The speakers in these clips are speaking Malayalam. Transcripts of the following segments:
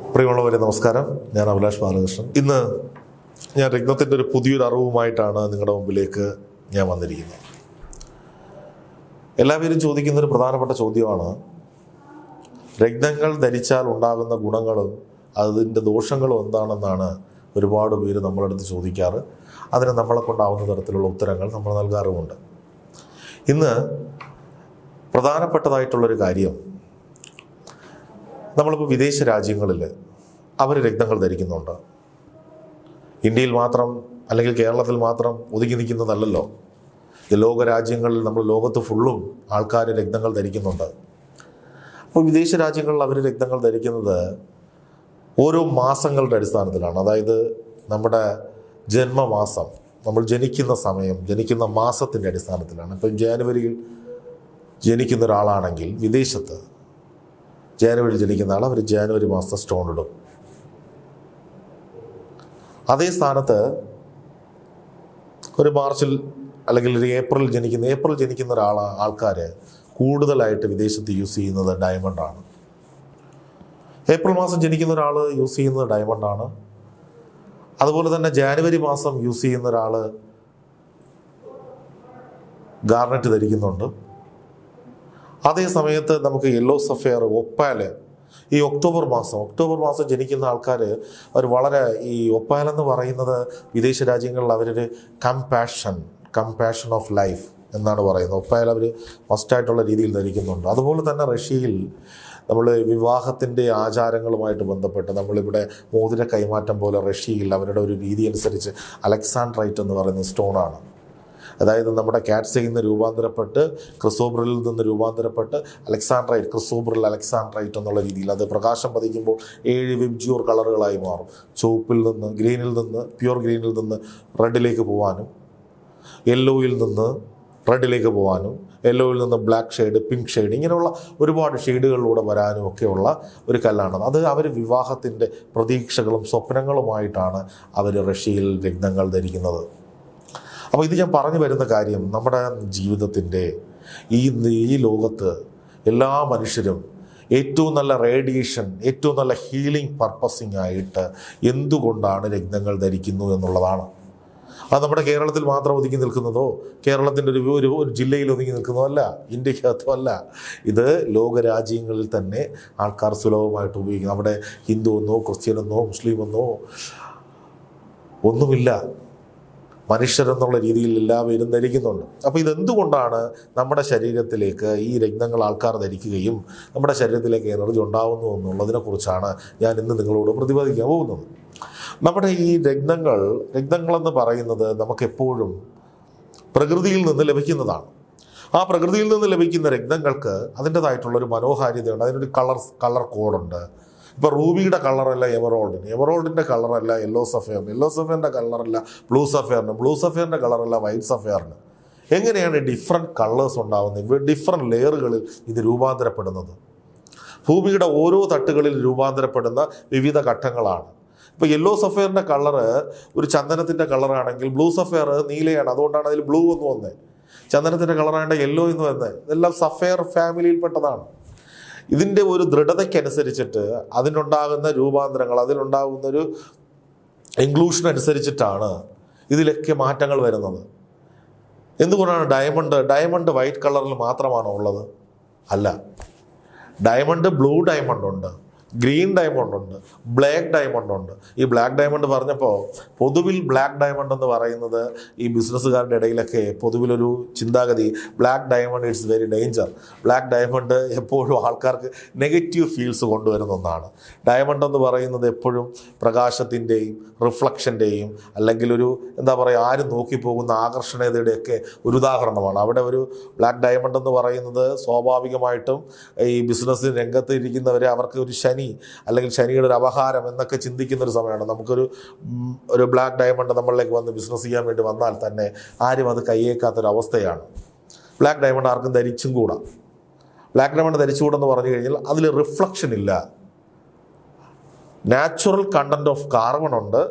പ്രിയമുള്ളവരെ നമസ്കാരം. ഞാൻ അഭിലാഷ് ബാലകൃഷ്ണൻ. ഇന്ന് ഞാൻ രത്നത്തിൻ്റെ ഒരു പുതിയൊരു അറിവുമായിട്ടാണ് നിങ്ങളുടെ മുമ്പിലേക്ക് ഞാൻ വന്നിരിക്കുന്നത്. എല്ലാവരും ചോദിക്കുന്നൊരു പ്രധാനപ്പെട്ട ചോദ്യമാണ്, രത്നങ്ങൾ ധരിച്ചാൽ ഉണ്ടാകുന്ന ഗുണങ്ങളും അതിൻ്റെ ദോഷങ്ങളും എന്താണെന്നാണ് ഒരുപാട് പേര് നമ്മളടുത്ത് ചോദിക്കാറ്. അതിന് നമ്മളെ കൊണ്ടാവുന്ന തരത്തിലുള്ള ഉത്തരങ്ങൾ നമ്മൾ നൽകാറുമുണ്ട്. ഇന്ന് പ്രധാനപ്പെട്ടതായിട്ടുള്ളൊരു കാര്യം, നമ്മളിപ്പോൾ വിദേശ രാജ്യങ്ങളിൽ അവർ രത്നങ്ങൾ ധരിക്കുന്നുണ്ട്. ഇന്ത്യയിൽ മാത്രം അല്ലെങ്കിൽ കേരളത്തിൽ മാത്രം ഒതുങ്ങി നിൽക്കുന്നതല്ലല്ലോ. ലോകരാജ്യങ്ങളിൽ നമ്മൾ ലോകത്ത് ഫുള്ളും ആൾക്കാർ രത്നങ്ങൾ ധരിക്കുന്നുണ്ട്. അപ്പോൾ വിദേശ രാജ്യങ്ങളിൽ അവർ രത്നങ്ങൾ ധരിക്കുന്നത് ഓരോ മാസങ്ങളുടെ അടിസ്ഥാനത്തിലാണ്. അതായത് നമ്മുടെ ജന്മമാസം, നമ്മൾ ജനിക്കുന്ന സമയം, ജനിക്കുന്ന മാസത്തിൻ്റെ അടിസ്ഥാനത്തിലാണ്. ഇപ്പം ജാനുവരിയിൽ ജനിക്കുന്ന ഒരാളാണെങ്കിൽ വിദേശത്ത് ജാനുവരിയിൽ ജനിക്കുന്ന ആൾ അവർ ജാനുവരി മാസത്തെ സ്റ്റോൺ ഇടും. അതേ സ്ഥാനത്ത് ഒരു മാർച്ചിൽ അല്ലെങ്കിൽ ഒരു ഏപ്രിൽ ജനിക്കുന്ന ആൾക്കാർ കൂടുതലായിട്ട് വിദേശത്ത് യൂസ് ചെയ്യുന്നത് ഡയമണ്ടാണ്. ഏപ്രിൽ മാസം ജനിക്കുന്ന ഒരാൾ യൂസ് ചെയ്യുന്നത് ഡയമണ്ടാണ്. അതുപോലെ തന്നെ ജാനുവരി മാസം യൂസ് ചെയ്യുന്ന ഒരാൾ ഗാർണറ്റ് ധരിക്കുന്നുണ്ട്. അതേ സമയത്ത് നമുക്ക് യെല്ലോ സഫയർ, ഒപ്പാല്, ഈ ഒക്ടോബർ മാസം ജനിക്കുന്ന ആൾക്കാർ അവർ വളരെ, ഈ ഒപ്പാലെന്ന് പറയുന്നത് വിദേശ രാജ്യങ്ങളിൽ അവരൊരു കമ്പാഷൻ ഓഫ് ലൈഫ് എന്നാണ് പറയുന്നത്. ഒപ്പാൽ അവർ മസ്റ്റായിട്ടുള്ള രീതിയിൽ ധരിക്കുന്നുണ്ട്. അതുപോലെ തന്നെ റഷ്യയിൽ നമ്മൾ വിവാഹത്തിൻ്റെ ആചാരങ്ങളുമായിട്ട് ബന്ധപ്പെട്ട് നമ്മളിവിടെ മോതിര കൈമാറ്റം പോലെ റഷ്യയിൽ അവരുടെ ഒരു രീതി അനുസരിച്ച് അലക്സാൻഡ്രൈറ്റ് എന്ന് പറയുന്ന സ്റ്റോണാണ്. അതായത് നമ്മുടെ കാറ്റ്സയിൽ നിന്ന് രൂപാന്തരപ്പെട്ട് ക്രിസോബ്രലിൽ നിന്ന് രൂപാന്തരപ്പെട്ട് അലക്സാൻഡ്രൈറ്റ് എന്നുള്ള രീതിയിൽ അത് പ്രകാശം പതിക്കുമ്പോൾ 7 വിബ്ജ്യൂർ കളറുകളായി മാറും. ചുവപ്പിൽ നിന്ന്, പ്യുവർ ഗ്രീനിൽ നിന്ന് റെഡിലേക്ക് പോകാനും, യെല്ലോയിൽ നിന്ന് റെഡിലേക്ക് പോകാനും, യെല്ലോയിൽ നിന്ന് ബ്ലാക്ക് ഷെയ്ഡ്, പിങ്ക് ഷെയ്ഡ്, ഇങ്ങനെയുള്ള ഒരുപാട് ഷെയ്ഡുകളിലൂടെ വരാനും ഒക്കെയുള്ള ഒരു കല്ലാണ്. അത് അവർ വിവാഹത്തിൻ്റെ പ്രതീക്ഷകളും സ്വപ്നങ്ങളുമായിട്ടാണ് അവർ റഷ്യയിൽ രത്നങ്ങൾ ധരിക്കുന്നത്. അപ്പോൾ ഇത് ഞാൻ പറഞ്ഞു വരുന്ന കാര്യം, നമ്മുടെ ജീവിതത്തിൻ്റെ ഈ ലോകത്ത് എല്ലാ മനുഷ്യരും ഏറ്റവും നല്ല റേഡിയേഷൻ, ഏറ്റവും നല്ല ഹീലിംഗ് പർപ്പസിങ് ആയിട്ട് എന്തുകൊണ്ടാണ് രത്നങ്ങൾ ധരിക്കുന്നു എന്നുള്ളതാണ്. അത് നമ്മുടെ കേരളത്തിൽ മാത്രം ഒതുങ്ങി നിൽക്കുന്നതോ കേരളത്തിൻ്റെ ഒരു ജില്ലയിൽ ഒതുങ്ങി നിൽക്കുന്നതോ അല്ല, ഇന്ത്യക്കകത്തോ അല്ല. ഇത് ലോകരാജ്യങ്ങളിൽ തന്നെ ആൾക്കാർ സുലഭമായിട്ട് ഉപയോഗിക്കുന്നു. അവിടെ ഹിന്ദു എന്നോ ക്രിസ്ത്യനെന്നോ മുസ്ലിമെന്നോ ഒന്നുമില്ല, മനുഷ്യരെന്നുള്ള രീതിയിൽ എല്ലാവരും ധരിക്കുന്നുണ്ട്. അപ്പോൾ ഇതെന്തുകൊണ്ടാണ് നമ്മുടെ ശരീരത്തിലേക്ക് ഈ രത്നങ്ങൾ ആൾക്കാർ ധരിക്കുകയും നമ്മുടെ ശരീരത്തിലേക്ക് എനർജി ഉണ്ടാകുന്നു എന്നുള്ളതിനെക്കുറിച്ചാണ് ഞാൻ ഇന്ന് നിങ്ങളോട് പ്രതിപാദിക്കാൻ പോകുന്നത്. നമ്മുടെ ഈ രത്നങ്ങളെന്ന് പറയുന്നത് നമുക്കെപ്പോഴും പ്രകൃതിയിൽ നിന്ന് ലഭിക്കുന്നതാണ്. ആ പ്രകൃതിയിൽ നിന്ന് ലഭിക്കുന്ന രത്നങ്ങൾക്ക് അതിൻ്റെതായിട്ടുള്ളൊരു മനോഹാരിതയുണ്ട്, അതിനൊരു കളർ കോഡുണ്ട്. ഇപ്പോൾ റൂബിയുടെ കളറല്ല എമറോൾഡിൻ്റെ കളറല്ല യെല്ലോ സഫയറിൻ്റെ കളറല്ല ബ്ലൂ സഫയറിൻ്റെ കളറല്ല വൈറ്റ് സഫയറിന്. എങ്ങനെയാണ് ഡിഫറെൻറ്റ് കളേഴ്സ് ഉണ്ടാകുന്നത്, ഡിഫറെൻറ്റ് ലെയറുകളിൽ ഇത് രൂപാന്തരപ്പെടുന്നത്? ഭൂമിയുടെ ഓരോ തട്ടുകളിൽ രൂപാന്തരപ്പെടുന്ന വിവിധ ഘട്ടങ്ങളാണ്. ഇപ്പോൾ യെല്ലോ സഫയറിൻ്റെ കളറ് ഒരു ചന്ദനത്തിൻ്റെ കളറാണെങ്കിൽ ബ്ലൂ സഫയർ നീലയാണ്, അതുകൊണ്ടാണ് അതിൽ ബ്ലൂ എന്ന് വന്നത്. ചന്ദനത്തിൻ്റെ കളറാണ് യെല്ലോ എന്ന് വന്നത്. ഇതെല്ലാം സഫയർ ഫാമിലിയിൽപ്പെട്ടതാണ്. ഇതിൻ്റെ ഒരു ദൃഢതയ്ക്കനുസരിച്ചിട്ട് അതിനുണ്ടാകുന്ന രൂപാന്തരങ്ങൾ, അതിലുണ്ടാകുന്നൊരു ഇൻക്ലൂഷൻ അനുസരിച്ചിട്ടാണ് ഇതിലൊക്കെ മാറ്റങ്ങൾ വരുന്നത്. എന്തുകൊണ്ടാണ് ഡയമണ്ട് വൈറ്റ് കളറിൽ മാത്രമാണോ ഉള്ളത്? അല്ല, ഡയമണ്ട് ബ്ലൂ ഡയമണ്ട് ഉണ്ട്, ഗ്രീൻ ഡയമണ്ട് ഉണ്ട്, ബ്ലാക്ക് ഡയമണ്ട് ഉണ്ട്. ഈ ബ്ലാക്ക് ഡയമണ്ട് പറഞ്ഞപ്പോൾ പൊതുവിൽ ബ്ലാക്ക് ഡയമണ്ട് എന്ന് പറയുന്നത് ഈ ബിസിനസ്സുകാരുടെ ഇടയിലൊക്കെ പൊതുവിലൊരു ചിന്താഗതി, black diamond it's very danger. Black diamond എപ്പോഴും ആൾക്കാർക്ക് നെഗറ്റീവ് ഫീൽസ് കൊണ്ടുവരുന്ന ഒന്നാണ്. ഡയമണ്ട് എന്ന് പറയുന്നത് എപ്പോഴും പ്രകാശത്തിൻ്റെയും റിഫ്ലക്ഷൻ്റെയും അല്ലെങ്കിൽ ഒരു എന്താ പറയുക, ആരും നോക്കിപ്പോകുന്ന ആകർഷണീയതയുടെയൊക്കെ ഒരു ഉദാഹരണമാണ്. അവിടെ ഒരു ബ്ലാക്ക് ഡയമണ്ട് എന്ന് പറയുന്നത് സ്വാഭാവികമായിട്ടും ഈ ബിസിനസ് രംഗത്ത് ഇരിക്കുന്നവരെ അവർക്ക് ഒരു അല്ലെങ്കിൽ ശനിയുടെ ഒരു അപഹാരം എന്നൊക്കെ ചിന്തിക്കുന്ന ഒരു സമയമാണ്. നമുക്കൊരു ബ്ലാക്ക് ഡയമണ്ട് നമ്മളിലേക്ക് വന്ന് ബിസിനസ് ചെയ്യാൻ വേണ്ടി വന്നാൽ തന്നെ ആരും അത് കയ്യേക്കാത്തൊരവസ്ഥയാണ്. ബ്ലാക്ക് ഡയമണ്ട് ആർക്കും ധരിച്ചും കൂടാ. ബ്ലാക്ക് ഡയമണ്ട് ധരിച്ചുകൂടെന്ന് പറഞ്ഞു കഴിഞ്ഞാൽ അതിൽ റിഫ്ലക്ഷൻ ഇല്ല. നാച്ചുറൽ കണ്ടന്റ് ഓഫ് കാർബൺ ഉണ്ട്.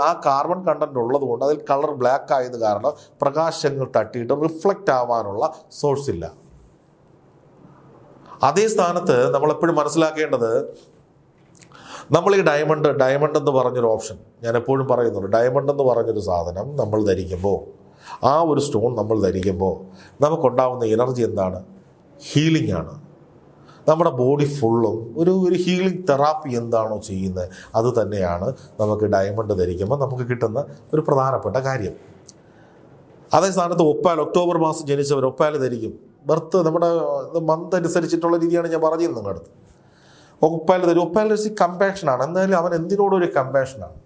ആ കാർബൺ കണ്ടന്റ് ഉള്ളത് കൊണ്ട് അതിൽ കളർ ബ്ലാക്ക് ആയത് കാരണം പ്രകാശങ്ങൾ തട്ടിയിട്ട് റിഫ്ലക്റ്റ് ആവാനുള്ള സോഴ്സ് ഇല്ല. അതേ സ്ഥാനത്ത് നമ്മളെപ്പോഴും മനസ്സിലാക്കേണ്ടത് നമ്മൾ ഈ ഡയമണ്ട് എന്ന് പറഞ്ഞൊരു ഓപ്ഷൻ ഞാൻ എപ്പോഴും പറയുന്നുണ്ട്. ഡയമണ്ട് എന്ന് പറഞ്ഞൊരു സാധനം നമ്മൾ ധരിക്കുമ്പോൾ, ആ ഒരു സ്റ്റോൺ നമ്മൾ ധരിക്കുമ്പോൾ നമുക്കുണ്ടാകുന്ന എനർജി എന്താണ്? ഹീലിംഗ് ആണ്. നമ്മുടെ ബോഡി ഫുള്ളും ഒരു ഹീലിംഗ് തെറാപ്പി എന്താണോ ചെയ്യുന്നത് അത് തന്നെയാണ് നമുക്ക് ഡയമണ്ട് ധരിക്കുമ്പോൾ നമുക്ക് കിട്ടുന്ന ഒരു പ്രധാനപ്പെട്ട കാര്യം. അതേ സ്ഥാനത്ത് ഒക്ടോബർ മാസം ജനിച്ചവർ ഒപ്പാൽ ധരിക്കും. ബർത്ത് നമ്മുടെ മന്ത് അനുസരിച്ചിട്ടുള്ള രീതിയാണ് ഞാൻ പറഞ്ഞത് നിങ്ങളുടെ അടുത്ത്. ഒപ്പാൽ ധരും. ഒപ്പാൽ കമ്പാഷനാണ്. എന്തായാലും അവൻ എന്തിനോടും ഒരു കമ്പാഷനാണ്,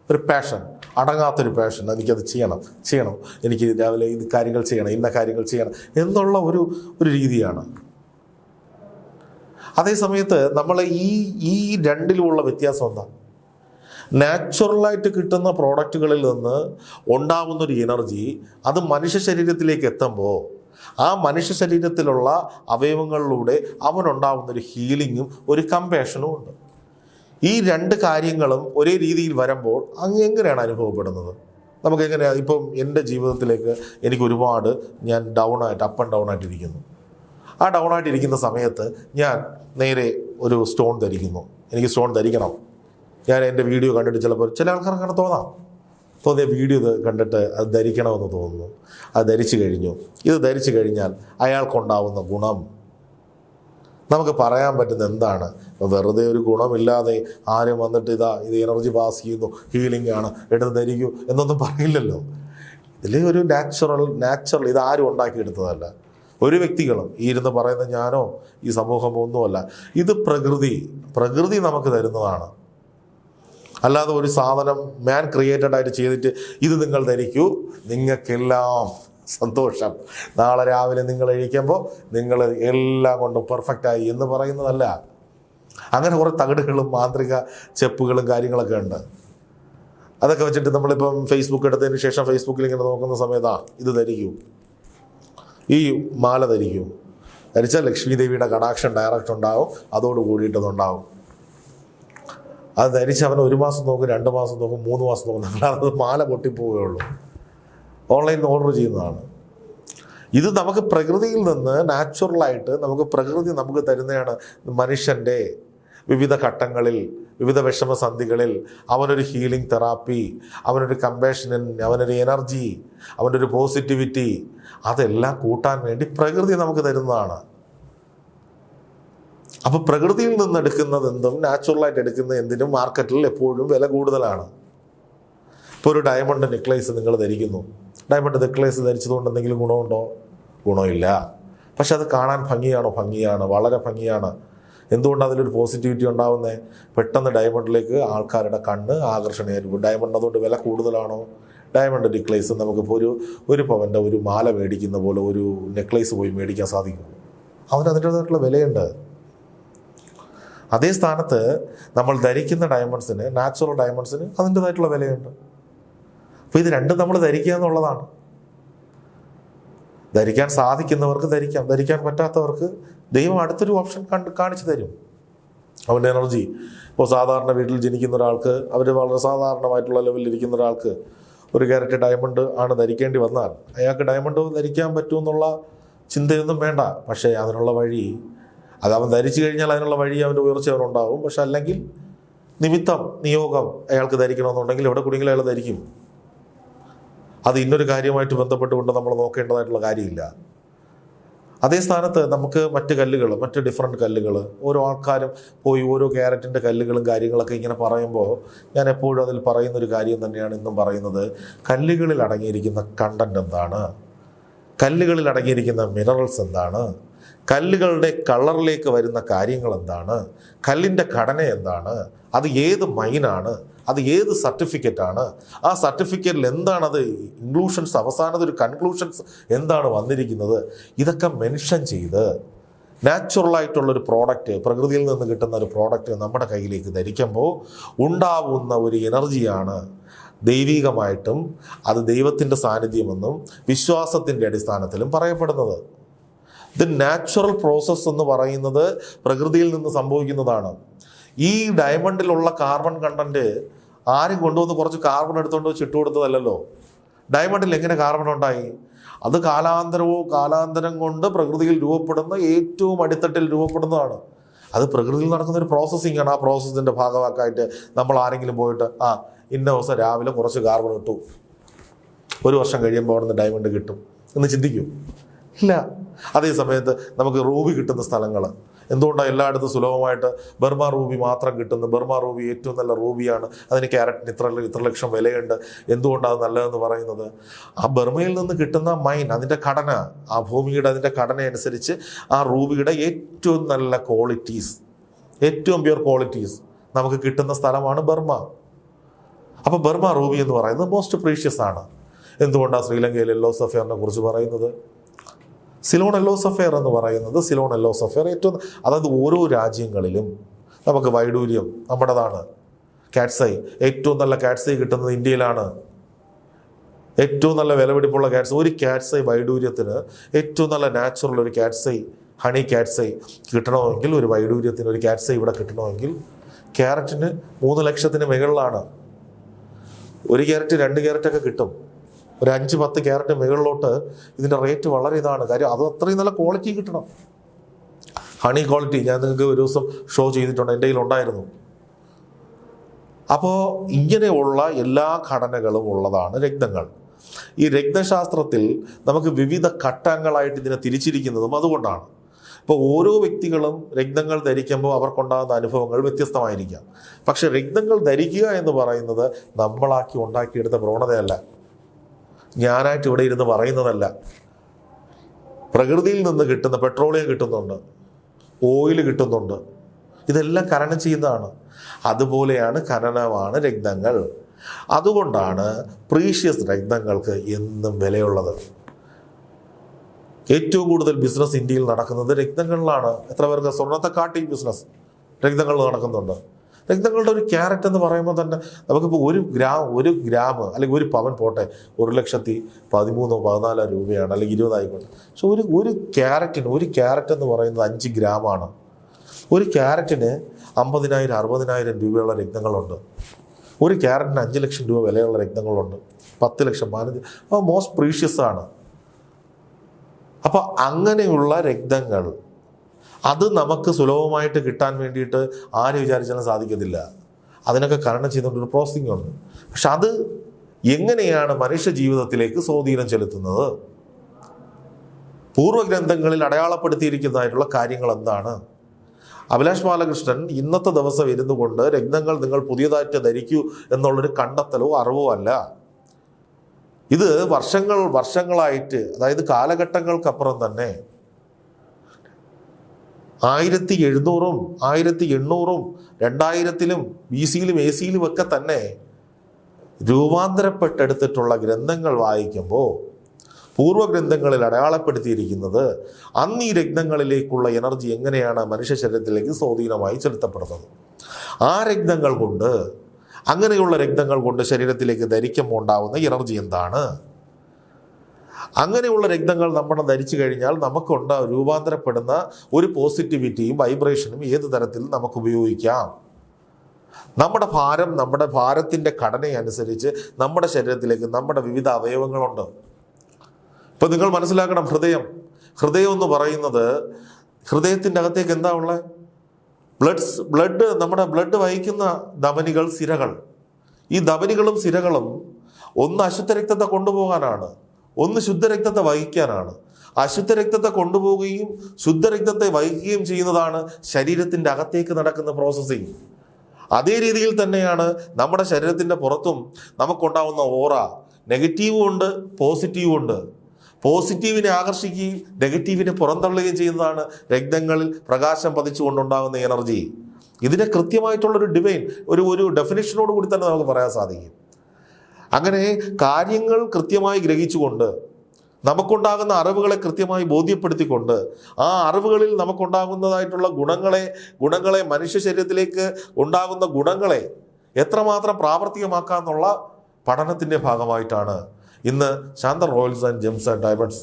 ഒരു പാഷൻ, അടങ്ങാത്തൊരു പാഷൻ. എനിക്കത് ചെയ്യണം, എനിക്ക് രാവിലെ ഇത് കാര്യങ്ങൾ ചെയ്യണം, ഇന്ന കാര്യങ്ങൾ ചെയ്യണം എന്നുള്ള ഒരു രീതിയാണ്. അതേ സമയത്ത് നമ്മൾ ഈ രണ്ടിലുമുള്ള വ്യത്യാസം എന്താ? നാച്ചുറലായിട്ട് കിട്ടുന്ന പ്രോഡക്റ്റുകളിൽ നിന്ന് ഉണ്ടാകുന്നൊരു എനർജി അത് മനുഷ്യ ശരീരത്തിലേക്ക് എത്തുമ്പോൾ ആ മനുഷ്യ ശരീരത്തിലുള്ള അവയവങ്ങളിലൂടെ അവനുണ്ടാകുന്നൊരു ഹീലിങ്ങും ഒരു കമ്പാഷനും ഉണ്ട്. ഈ രണ്ട് കാര്യങ്ങളും ഒരേ രീതിയിൽ വരുമ്പോൾ എങ്ങനെയാണ് അനുഭവപ്പെടുന്നത്? നമുക്കെങ്ങനെയാണ്? ഇപ്പം എൻ്റെ ജീവിതത്തിലേക്ക് എനിക്ക് ഒരുപാട് ഞാൻ അപ്പ് ആൻഡ് ഡൗൺ ആയിട്ടിരിക്കുന്നു. ആ ഡൗൺ ആയിട്ടിരിക്കുന്ന സമയത്ത് ഞാൻ നേരെ ഒരു സ്റ്റോൺ ധരിക്കുന്നു. എനിക്ക് സ്റ്റോൺ ധരിക്കണം. ഞാൻ എൻ്റെ വീഡിയോ കണ്ടിട്ട് ചില ആൾക്കാർക്ക് അങ്ങനെ തോന്നിയ വീഡിയോ കണ്ടിട്ട് അത് ധരിക്കണമെന്ന് തോന്നുന്നു. അത് ധരിച്ചു കഴിഞ്ഞു. ഇത് ധരിച്ചു കഴിഞ്ഞാൽ അയാൾക്കുണ്ടാവുന്ന ഗുണം നമുക്ക് പറയാൻ പറ്റുന്ന എന്താണ്? വെറുതെ ഒരു ഗുണമില്ലാതെ ആരും വന്നിട്ട് ഇത് എനർജി പാസ് ചെയ്യുന്നു, ഹീലിംഗ് ആണ്, എടുത്ത് ധരിക്കൂ എന്നൊന്നും പറയില്ലല്ലോ. ഇതിൽ ഒരു നാച്ചുറൽ ഇതാരും ഉണ്ടാക്കിയെടുത്തതല്ല. ഒരു വ്യക്തികളും ഈ ഇരുന്ന് പറയുന്ന ഞാനോ ഈ സമൂഹമോ ഒന്നുമല്ല. ഇത് പ്രകൃതി നമുക്ക് തരുന്നതാണ്. അല്ലാതെ ഒരു സാധനം മാൻ ക്രിയേറ്റഡ് ആയിട്ട് ചെയ്തിട്ട് ഇത് നിങ്ങൾ ധരിക്കൂ, നിങ്ങൾക്കെല്ലാം സന്തോഷം, നാളെ രാവിലെ നിങ്ങൾ എഴുതിക്കുമ്പോൾ നിങ്ങൾ എല്ലാം കൊണ്ടും പെർഫെക്റ്റായി എന്ന് പറയുന്നതല്ല. അങ്ങനെ കുറേ തകിടുകളും മാന്ത്രിക ചെപ്പുകളും കാര്യങ്ങളൊക്കെ ഉണ്ട്. അതൊക്കെ വെച്ചിട്ട് നമ്മളിപ്പം ഫേസ്ബുക്ക് എടുത്തതിന് ശേഷം ഫേസ്ബുക്കിൽ ഇങ്ങനെ നോക്കുന്ന സമയത്താ ഇത് ധരിക്കൂ, ഈ മാല ധരിക്കൂ, ധരിച്ചാൽ ലക്ഷ്മി ദേവിയുടെ കടാക്ഷം ഡയറക്റ്റ് ഉണ്ടാവും, അതോട് കൂടിയിട്ടതുണ്ടാവും. അത് ധരിച്ച് അവൻ 1 മാസം നോക്കും, 2 മാസം നോക്കും, 3 മാസം നോക്കും. നമ്മളത് മാല പൊട്ടിപ്പോവുകയുള്ളൂ. ഓൺലൈനിൽ ഓർഡർ ചെയ്യുന്നതാണ്. ഇത് നമുക്ക് പ്രകൃതിയിൽ നിന്ന് നാച്ചുറലായിട്ട് പ്രകൃതി നമുക്ക് തരുന്നതാണ്. മനുഷ്യൻ്റെ വിവിധ ഘട്ടങ്ങളിൽ, വിവിധ വിഷമസന്ധികളിൽ അവനൊരു ഹീലിംഗ് തെറാപ്പി, അവനൊരു കമ്പാഷൻ, അവനൊരു എനർജി, അവൻ്റെ ഒരു പോസിറ്റിവിറ്റി, അതെല്ലാം കൂട്ടാൻ വേണ്ടി പ്രകൃതി നമുക്ക് തരുന്നതാണ്. അപ്പോൾ പ്രകൃതിയിൽ നിന്ന് എടുക്കുന്നത് എന്തും, നാച്ചുറലായിട്ട് എടുക്കുന്ന എന്തിനും മാർക്കറ്റിൽ എപ്പോഴും വില കൂടുതലാണ്. ഇപ്പോൾ ഒരു ഡയമണ്ട് നെക്ലേസ് നിങ്ങൾ ധരിക്കുന്നു. ഡയമണ്ട് നെക്ലേസ് ധരിച്ചതുകൊണ്ട് എന്തെങ്കിലും ഗുണമുണ്ടോ? ഗുണമില്ല. പക്ഷെ അത് കാണാൻ ഭംഗിയാണ്, വളരെ ഭംഗിയാണ്. എന്തുകൊണ്ട് അതിലൊരു പോസിറ്റിവിറ്റി ഉണ്ടാവുന്നത്? പെട്ടെന്ന് ഡയമണ്ടിലേക്ക് ആൾക്കാരുടെ കണ്ണ് ആകർഷണീയമായിരിക്കും. ഡയമണ്ട് അതുകൊണ്ട് വില കൂടുതലാണോ? ഡയമണ്ട് നെക്ലേസ് നമുക്കിപ്പോൾ ഒരു പവൻ്റെ ഒരു മാല മേടിക്കുന്ന പോലെ ഒരു നെക്ലേസ് പോയി മേടിക്കാൻ സാധിക്കും. അതിൻ്റെതായിട്ടുള്ള വിലയുണ്ട്. അതേ സ്ഥാനത്ത് നമ്മൾ ധരിക്കുന്ന ഡയമണ്ട്സിന്, നാച്ചുറൽ ഡയമണ്ട്സിന് അതിൻ്റെതായിട്ടുള്ള വിലയുണ്ട്. അപ്പോൾ ഇത് രണ്ടും നമ്മൾ ധരിക്കുക എന്നുള്ളതാണ്. ധരിക്കാൻ സാധിക്കുന്നവർക്ക് ധരിക്കാം, ധരിക്കാൻ പറ്റാത്തവർക്ക് ദൈവം അടുത്തൊരു ഓപ്ഷൻ കാണിച്ചു തരും. അവൻ്റെ എനർജി ഇപ്പോൾ സാധാരണ വീട്ടിൽ ജനിക്കുന്ന ഒരാൾക്ക്, അവർ വളരെ സാധാരണമായിട്ടുള്ള ലെവലിൽ ഇരിക്കുന്ന ഒരാൾക്ക് ഒരു ക്യാരറ്റ് ഡയമണ്ട് ആണ് ധരിക്കേണ്ടി വന്നാൽ അയാൾക്ക് ഡയമണ്ട് ധരിക്കാൻ പറ്റുമെന്നുള്ള ചിന്തയൊന്നും വേണ്ട. പക്ഷേ അതിനുള്ള വഴി, അത് അവൻ ധരിച്ചു കഴിഞ്ഞാൽ അതിനുള്ള വഴി അവൻ്റെ ഉയർച്ച അവനുണ്ടാവും. പക്ഷെ അല്ലെങ്കിൽ നിയോഗം അയാൾക്ക് ധരിക്കണമെന്നുണ്ടെങ്കിൽ എവിടെ കൂടിയെങ്കിലും അയാൾ ധരിക്കും. അത് ഇന്നൊരു കാര്യമായിട്ട് ബന്ധപ്പെട്ടുകൊണ്ട് നമ്മൾ നോക്കേണ്ടതായിട്ടുള്ള കാര്യമില്ല. അതേ സ്ഥാനത്ത് നമുക്ക് മറ്റ് ഡിഫറെൻറ്റ് കല്ലുകൾ, ഓരോ ആൾക്കാരും പോയി ഓരോ ക്യാരറ്റിൻ്റെ കല്ലുകളും കാര്യങ്ങളൊക്കെ ഇങ്ങനെ പറയുമ്പോൾ ഞാൻ എപ്പോഴും അതിൽ പറയുന്നൊരു കാര്യം തന്നെയാണ് ഇന്നും പറയുന്നത്. കല്ലുകളിൽ അടങ്ങിയിരിക്കുന്ന കണ്ടന്റ് എന്താണ്? കല്ലുകളിൽ അടങ്ങിയിരിക്കുന്ന മിനറൽസ് എന്താണ്? കല്ലുകളുടെ കളറിലേക്ക് വരുന്ന കാര്യങ്ങൾ എന്താണ്? കല്ലിൻ്റെ ഘടന എന്താണ്? അത് ഏത് മൈനാണ്? അത് ഏത് സർട്ടിഫിക്കറ്റാണ്? ആ സർട്ടിഫിക്കറ്റിൽ എന്താണത് ഇൻക്ലൂഷൻസ്, അവസാനത്തെ ഒരു കൺക്ലൂഷൻസ് എന്താണ് വന്നിരിക്കുന്നത്? ഇതൊക്കെ മെൻഷൻ ചെയ്ത് നാച്ചുറലായിട്ടുള്ളൊരു പ്രോഡക്റ്റ്, പ്രകൃതിയിൽ നിന്ന് കിട്ടുന്ന ഒരു പ്രോഡക്റ്റ് നമ്മുടെ കയ്യിലേക്ക് ധരിക്കുമ്പോൾ ഉണ്ടാവുന്ന ഒരു എനർജിയാണ് ദൈവികമായിട്ടും അത് ദൈവത്തിൻ്റെ സാന്നിധ്യമെന്നും വിശ്വാസത്തിൻ്റെ അടിസ്ഥാനത്തിലും പറയപ്പെടുന്നത്. ഇത് നാച്ചുറൽ പ്രോസസ്സ് എന്ന് പറയുന്നത് പ്രകൃതിയിൽ നിന്ന് സംഭവിക്കുന്നതാണ്. ഈ ഡയമണ്ടിലുള്ള കാർബൺ കണ്ടന്റ് ആരും കൊണ്ടുവന്ന് കുറച്ച് കാർബൺ എടുത്തുകൊണ്ട് ചിട്ടു കൊടുത്തതല്ലല്ലോ. ഡയമണ്ടിൽ എങ്ങനെ കാർബൺ ഉണ്ടായി? അത് കാലാന്തരം കൊണ്ട് പ്രകൃതിയിൽ രൂപപ്പെടുന്ന ഏറ്റവും അടിത്തട്ടിൽ രൂപപ്പെടുന്നതാണ്. അത് പ്രകൃതിയിൽ നടക്കുന്ന ഒരു പ്രോസസ്സിംഗ് ആണ്. ആ പ്രോസസ്സിൻ്റെ ഭാഗമാക്കായിട്ട് നമ്മൾ ആരെങ്കിലും പോയിട്ട് ഇന്ന ദിവസം രാവിലെ കുറച്ച് കാർബൺ ഇട്ടു, 1 വർഷം കഴിയുമ്പോൾ അവിടെ നിന്ന് ഡയമണ്ട് കിട്ടും എന്ന് ചിന്തിക്കും? ഇല്ല. അതേ സമയത്ത് നമുക്ക് റൂബി കിട്ടുന്ന സ്ഥലങ്ങൾ എന്തുകൊണ്ടാണ് എല്ലായിടത്തും സുലഭമായിട്ട് ബർമ റൂബി മാത്രം കിട്ടുന്നു? ബർമ റൂബി ഏറ്റവും നല്ല റൂബിയാണ്, അതിന് ക്യാരറ്റിന് ഇത്ര ലക്ഷം വിലയുണ്ട്. എന്തുകൊണ്ടാണ് അത് നല്ലതെന്ന് പറയുന്നത്? ആ ബർമയിൽ നിന്ന് കിട്ടുന്ന മൈൻ, അതിൻ്റെ ഘടന, ആ ഭൂമിയുടെ അതിൻ്റെ ഘടന അനുസരിച്ച് ആ റൂബിയുടെ ഏറ്റവും നല്ല ക്വാളിറ്റീസ്, ഏറ്റവും പ്യുവർ ക്വാളിറ്റീസ് നമുക്ക് കിട്ടുന്ന സ്ഥലമാണ് ബർമ. അപ്പോൾ ബർമ റൂബി എന്ന് പറയുന്നത് മോസ്റ്റ് പ്രീഷ്യസ് ആണ്. എന്തുകൊണ്ടാണ് ശ്രീലങ്കയിൽ യെല്ലോ സഫയറിനെ കുറിച്ച് പറയുന്നത്? സിലോൺ യെല്ലോ സഫയർ എന്ന് പറയുന്നത്, സിലോൺ യെല്ലോ സഫയർ ഏറ്റവും, അതായത് ഓരോ രാജ്യങ്ങളിലും നമുക്ക് വൈഡൂര്യം നമ്മുടേതാണ്. കാറ്റ്സൈ, ഏറ്റവും നല്ല കാറ്റ്സൈ കിട്ടുന്നത് ഇന്ത്യയിലാണ്. ഏറ്റവും നല്ല വിലപിടിപ്പുള്ള കാറ്റ്സൈ, ഒരു കാറ്റ്സൈ വൈഡൂര്യത്തിന് ഏറ്റവും നല്ല നാച്ചുറൽ ഒരു കാറ്റ്സൈ, ഹണി കാറ്റ്സൈ കിട്ടണമെങ്കിൽ, ഒരു വൈഡൂര്യത്തിന് ഒരു കാറ്റ്സൈ ഇവിടെ കിട്ടണമെങ്കിൽ ക്യാരറ്റിന് 3 ലക്ഷത്തിന് മുകളിലാണ്. 1 ക്യാരറ്റ് 2 ക്യാരറ്റൊക്കെ കിട്ടും. ഒരു 5-10 ക്യാരറ്റ് മുകളിലോട്ട് ഇതിൻ്റെ റേറ്റ് വളരെ ഇതാണ്. കാര്യം അത് അത്രയും നല്ല ക്വാളിറ്റി കിട്ടണം. ഹണി ക്വാളിറ്റി ഞാൻ നിങ്ങൾക്ക് ഒരു ദിവസം ഷോ ചെയ്തിട്ടുണ്ട്, എൻ്റെ കയ്യിലുണ്ടായിരുന്നു. അപ്പോൾ ഇങ്ങനെയുള്ള എല്ലാ ഘടനകളും ഉള്ളതാണ് രക്തങ്ങൾ. ഈ രക്തശാസ്ത്രത്തിൽ നമുക്ക് വിവിധ ഘട്ടങ്ങളായിട്ട് ഇതിനെ തിരിച്ചിരിക്കുന്നതും അതുകൊണ്ടാണ്. ഇപ്പോൾ ഓരോ വ്യക്തികളും രക്തങ്ങൾ ധരിക്കുമ്പോൾ അവർക്കുണ്ടാകുന്ന അനുഭവങ്ങൾ വ്യത്യസ്തമായിരിക്കാം. പക്ഷെ രക്തങ്ങൾ ധരിക്കുക എന്ന് പറയുന്നത് നമ്മളാക്കി ഉണ്ടാക്കിയെടുത്ത പ്രവണതയല്ല, ഞാനായിട്ട് ഇവിടെ ഇരുന്ന് പറയുന്നതല്ല. പ്രകൃതിയിൽ നിന്ന് കിട്ടുന്ന പെട്രോളിയം കിട്ടുന്നുണ്ട്, ഓയിൽ കിട്ടുന്നുണ്ട്, ഇതെല്ലാം ഖനനം ചെയ്യുന്നതാണ്. അതുപോലെയാണ് ഖനനമാണ് രക്തങ്ങൾ. അതുകൊണ്ടാണ് പ്രീഷ്യസ് രക്തങ്ങൾക്ക് എന്നും വിലയുള്ളത്. ഏറ്റവും കൂടുതൽ ബിസിനസ് ഇന്ത്യയിൽ നടക്കുന്നത് രക്തങ്ങളിലാണ്. എത്ര പേർക്ക് സ്വർണ്ണത്തെ കാട്ടി ബിസിനസ് രക്തങ്ങൾ നടക്കുന്നുണ്ട്. രക്തങ്ങളുടെ ഒരു ക്യാരറ്റ് എന്ന് പറയുമ്പോൾ തന്നെ നമുക്കിപ്പോൾ 1 ഗ്രാം അല്ലെങ്കിൽ 1 പവൻ പോട്ടെ 1,13,14 രൂപയാണ്, അല്ലെങ്കിൽ 20 ആയിക്കോട്ടെ. പക്ഷെ ഒരു ക്യാരറ്റ് എന്ന് പറയുന്നത് 5 ഗ്രാമാണ്. ഒരു ക്യാരറ്റിന് 50,000 60,000 രൂപയുള്ള രക്തങ്ങളുണ്ട്. ഒരു ക്യാരറ്റിന് 5 ലക്ഷം രൂപ വിലയുള്ള രക്തങ്ങളുണ്ട്. 10 ലക്ഷം 15. അപ്പോൾ മോസ്റ്റ് പ്രീഷ്യസ് ആണ്. അപ്പോൾ അങ്ങനെയുള്ള രക്തങ്ങൾ അത് നമുക്ക് സുലഭമായിട്ട് കിട്ടാൻ വേണ്ടിയിട്ട് ആര് വിചാരിച്ചാലും സാധിക്കത്തില്ല. അതിനൊക്കെ ഖനനം ചെയ്തുകൊണ്ടൊരു പ്രോസസ്സിംഗ് ഉണ്ട്. പക്ഷെ അത് എങ്ങനെയാണ് മനുഷ്യ ജീവിതത്തിലേക്ക് സ്വാധീനം ചെലുത്തുന്നത്? പൂർവ്വഗ്രന്ഥങ്ങളിൽ അടയാളപ്പെടുത്തിയിരിക്കുന്നതായിട്ടുള്ള കാര്യങ്ങൾ എന്താണ്? അഭിലാഷ് ബാലകൃഷ്ണൻ ഇന്നത്തെ ദിവസം ഇരുന്നു കൊണ്ട് രക്തങ്ങൾ നിങ്ങൾ പുതിയതായിട്ട് ധരിക്കൂ എന്നുള്ളൊരു കണ്ടെത്തലോ അറിവോ അല്ല. ഇത് വർഷങ്ങളായിട്ട്, അതായത് കാലഘട്ടങ്ങൾക്കപ്പുറം തന്നെ 1700-ഉം 1800-ഉം 2000-ലും BC-യിലും AC-യിലും ഒക്കെ തന്നെ രൂപാന്തരപ്പെട്ടെടുത്തിട്ടുള്ള ഗ്രന്ഥങ്ങൾ വായിക്കുമ്പോൾ പൂർവ്വഗ്രന്ഥങ്ങളിൽ അടയാളപ്പെടുത്തിയിരിക്കുന്നത് അന്ന് ഈ രക്തങ്ങളിലേക്കുള്ള എനർജി എങ്ങനെയാണ് മനുഷ്യ ശരീരത്തിലേക്ക് സ്വാധീനമായി ചെലുത്തപ്പെടുന്നത്. ആ രക്തങ്ങൾ കൊണ്ട്, അങ്ങനെയുള്ള രക്തങ്ങൾ കൊണ്ട് ശരീരത്തിലേക്ക് ധരിക്കുമ്പോൾ ഉണ്ടാവുന്ന എനർജി എന്താണ്? അങ്ങനെയുള്ള രക്തങ്ങൾ നമ്മൾ ധരിച്ചു കഴിഞ്ഞാൽ രൂപാന്തരപ്പെടുന്ന ഒരു പോസിറ്റിവിറ്റിയും വൈബ്രേഷനും ഏത് തരത്തിൽ നമുക്ക് ഉപയോഗിക്കാം. നമ്മുടെ ഭാരത്തിൻ്റെ ഘടനയനുസരിച്ച് നമ്മുടെ ശരീരത്തിലേക്ക് നമ്മുടെ വിവിധ അവയവങ്ങളുണ്ട്. ഇപ്പം നിങ്ങൾ മനസ്സിലാക്കണം, ഹൃദയം എന്ന് പറയുന്നത്, ഹൃദയത്തിൻ്റെ അകത്തേക്ക് എന്താ ഉള്ളത്? നമ്മുടെ ബ്ലഡ് വഹിക്കുന്ന ധമനികൾ, സിരകൾ. ഈ ധമനികളും സിരകളും ഒന്ന് അശുദ്ധ രക്തത്തെ കൊണ്ടുപോകാനാണ്, ഒന്ന് ശുദ്ധരക്തത്തെ വഹിക്കാനാണ്. അശുദ്ധ രക്തത്തെ കൊണ്ടുപോവുകയും ശുദ്ധരക്തത്തെ വഹിക്കുകയും ചെയ്യുന്നതാണ് ശരീരത്തിൻ്റെ അകത്തേക്ക് നടക്കുന്ന പ്രോസസ്സിങ്. അതേ രീതിയിൽ തന്നെയാണ് നമ്മുടെ ശരീരത്തിൻ്റെ പുറത്തും നമുക്കുണ്ടാവുന്ന ഓറ. നെഗറ്റീവും ഉണ്ട്, പോസിറ്റീവും ഉണ്ട്. പോസിറ്റീവിനെ ആകർഷിക്കുകയും നെഗറ്റീവിനെ പുറന്തള്ളുകയും ചെയ്യുന്നതാണ് രക്തങ്ങളിൽ പ്രകാശം പതിച്ചുകൊണ്ടുണ്ടാകുന്ന എനർജി. ഇതിനെ കൃത്യമായിട്ടുള്ളൊരു ഒരു ഡെഫിനിഷനോട് കൂടി തന്നെ നമുക്ക് പറയാൻ സാധിക്കും. അങ്ങനെ കാര്യങ്ങൾ കൃത്യമായി ഗ്രഹിച്ചുകൊണ്ട്, നമുക്കുണ്ടാകുന്ന അറിവുകളെ കൃത്യമായി ബോധ്യപ്പെടുത്തിക്കൊണ്ട്, ആ അറിവുകളിൽ നമുക്കുണ്ടാകുന്നതായിട്ടുള്ള ഗുണങ്ങളെ മനുഷ്യ ശരീരത്തിലേക്ക് ഉണ്ടാകുന്ന ഗുണങ്ങളെ എത്രമാത്രം പ്രാവർത്തികമാക്കാമെന്നുള്ള പഠനത്തിൻ്റെ ഭാഗമായിട്ടാണ് ഇന്ന് Shantha Royals and Gems and Diamonds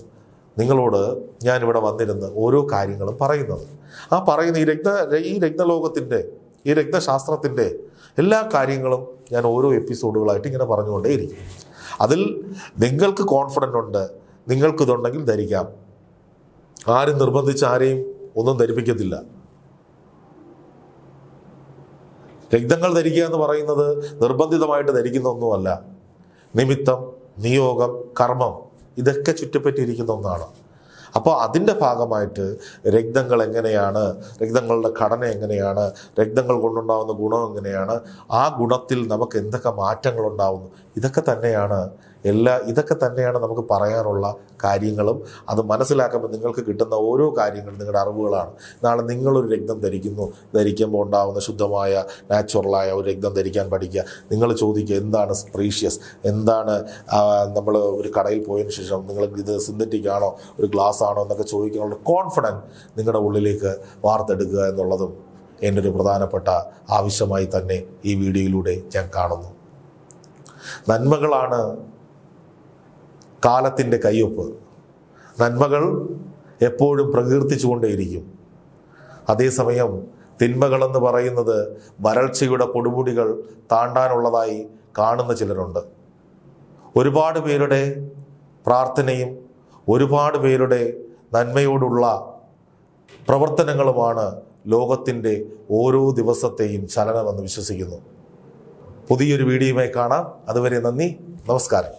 നിങ്ങളോട് ഞാനിവിടെ വന്നിരുന്ന് ഓരോ കാര്യങ്ങളും പറയുന്നത്. ആ പറയുന്ന ഈ രക്തലോകത്തിൻ്റെ, ഈ രക്തശാസ്ത്രത്തിൻ്റെ എല്ലാ കാര്യങ്ങളും ഞാൻ ഓരോ എപ്പിസോഡുകളായിട്ട് ഇങ്ങനെ പറഞ്ഞുകൊണ്ടേയിരിക്കും. അതിൽ നിങ്ങൾക്ക് കോൺഫിഡൻ്റ് ഉണ്ട്, നിങ്ങൾക്കിതുണ്ടെങ്കിൽ ധരിക്കാം. ആരും നിർബന്ധിച്ച് ആരെയും ഒന്നും ധരിപ്പിക്കത്തില്ല. രക്തങ്ങൾ ധരിക്കുക എന്ന് പറയുന്നത് നിർബന്ധിതമായിട്ട് ധരിക്കുന്ന ഒന്നുമല്ല. നിമിത്തം, നിയോഗം, കർമ്മം ഇതൊക്കെ ചുറ്റിപ്പറ്റിയിരിക്കുന്ന ഒന്നാണ്. അപ്പോൾ അതിൻ്റെ ഭാഗമായിട്ട് രക്തങ്ങൾ എങ്ങനെയാണ്, രക്തങ്ങളുടെ ഘടന എങ്ങനെയാണ്, രക്തങ്ങൾ കൊണ്ടുണ്ടാകുന്ന ഗുണം എങ്ങനെയാണ്, ആ ഗുണത്തിൽ നമുക്ക് എന്തൊക്കെ മാറ്റങ്ങൾ ഉണ്ടാകുന്നു, ഇതൊക്കെ തന്നെയാണ് നമുക്ക് പറയാനുള്ള കാര്യങ്ങളും. അത് മനസ്സിലാക്കുമ്പോൾ നിങ്ങൾക്ക് കിട്ടുന്ന ഓരോ കാര്യങ്ങളും നിങ്ങളുടെ അറിവുകളാണ്. നാളെ നിങ്ങളൊരു രക്തം ധരിക്കുമ്പോൾ ഉണ്ടാകുന്ന ശുദ്ധമായ നാച്ചുറലായ ഒരു രക്തം ധരിക്കാൻ പഠിക്കുക. നിങ്ങൾ ചോദിക്കുക എന്താണ് പ്രീഷ്യസ്, എന്താണ് നമ്മൾ ഒരു കടയിൽ പോയതിന് ശേഷം നിങ്ങൾ ഇത് സിന്തറ്റിക് ആണോ ഒരു ഗ്ലാസ് ആണോ എന്നൊക്കെ ചോദിക്കാനുള്ള കോൺഫിഡൻസ് നിങ്ങളുടെ ഉള്ളിലേക്ക് വാർത്തെടുക്കുക എന്നുള്ളതും എൻ്റെ ഒരു പ്രധാനപ്പെട്ട ആവശ്യമായി തന്നെ ഈ വീഡിയോയിലൂടെ ഞാൻ കാണുന്നു. നന്മകളാണ് കാലത്തിൻ്റെ കയ്യൊപ്പ്. നന്മകൾ എപ്പോഴും പ്രകീർത്തിച്ചുകൊണ്ടേയിരിക്കും. അതേസമയം തിന്മകളെന്ന് പറയുന്നത് വരൾച്ചയുടെ കൊടുമുടികൾ താണ്ടാനുള്ളതായി കാണുന്ന ചിലരുണ്ട്. ഒരുപാട് പേരുടെ പ്രാർത്ഥനയും ഒരുപാട് പേരുടെ നന്മയോടുള്ള പ്രവർത്തനങ്ങളുമാണ് ലോകത്തിൻ്റെ ഓരോ ദിവസത്തെയും ചലനമെന്ന് വിശ്വസിക്കുന്നു. പുതിയൊരു വീഡിയോയുമായി കാണാം. അതുവരെ നന്ദി, നമസ്കാരം.